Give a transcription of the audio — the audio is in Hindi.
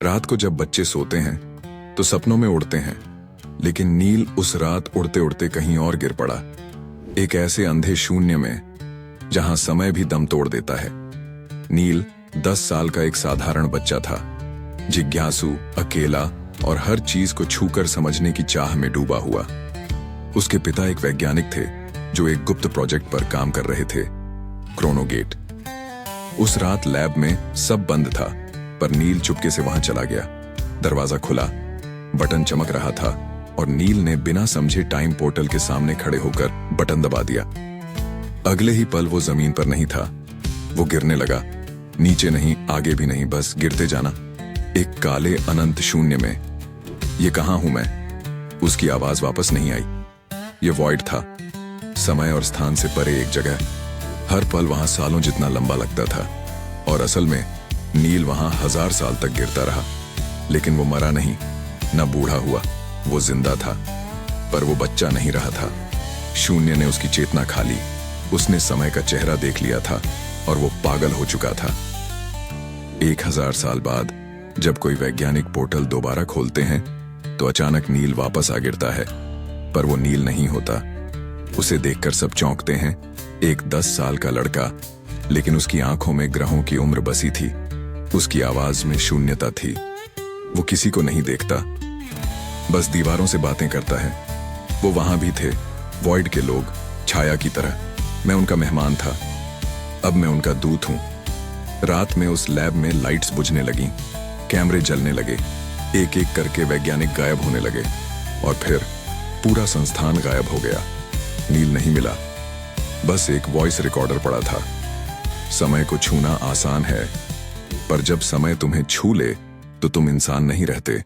रात को जब बच्चे सोते हैं तो सपनों में उड़ते हैं, लेकिन नील उस रात उड़ते उड़ते कहीं और गिर पड़ा, एक ऐसे अंधे शून्य में जहां समय भी दम तोड़ देता है। नील 10 साल का एक साधारण बच्चा था, जिज्ञासु, अकेला और हर चीज को छूकर समझने की चाह में डूबा हुआ। उसके पिता एक वैज्ञानिक थे जो एक गुप्त प्रोजेक्ट पर काम कर रहे थे, क्रोनोगेट। उस रात लैब में सब बंद था, पर नील चुपके से वहां चला गया। दरवाजा खुला, बटन चमक रहा था और नील ने बिना समझे टाइम पोर्टल के सामने खड़े होकर बटन दबा दिया। अगले ही पल वो जमीन पर नहीं था, वो गिरने लगा। नीचे नहीं, आगे भी नहीं, बस गिरते जाना, एक काले अनंत शून्य में। ये कहां हूं मैं? उसकी आवाज वापस नहीं आई। ये वॉइड था, समय और स्थान से परे एक जगह। हर पल वहां सालों जितना लंबा लगता था, और असल में नील वहां 1000 साल तक गिरता रहा। लेकिन वो मरा नहीं, न बूढ़ा हुआ, वो जिंदा था। पर वो बच्चा नहीं रहा था। शून्य ने उसकी चेतना खा ली। उसने समय का चेहरा देख लिया था और वो पागल हो चुका था। 1000 साल बाद जब कोई वैज्ञानिक पोर्टल दोबारा खोलते हैं तो अचानक नील वापस आ गिरता है, पर वो नील नहीं होता। उसे देखकर सब चौंकते हैं। एक 10 साल का लड़का, लेकिन उसकी आंखों में ग्रहों की उम्र बसी थी। उसकी आवाज में शून्यता थी। वो किसी को नहीं देखता, बस दीवारों से बातें करता है। वो वहां भी थे, वॉइड के लोग, छाया की तरह। मैं उनका मेहमान था, अब मैं उनका दूत हूं। रात में उस लैब में लाइट्स बुझने लगीं, कैमरे जलने लगे, एक एक करके वैज्ञानिक गायब होने लगे, और फिर पूरा संस्थान गायब हो गया। नील नहीं मिला, बस एक वॉइस रिकॉर्डर पड़ा था। समय को छूना आसान है, पर जब समय तुम्हें छू ले तो तुम इंसान नहीं रहते।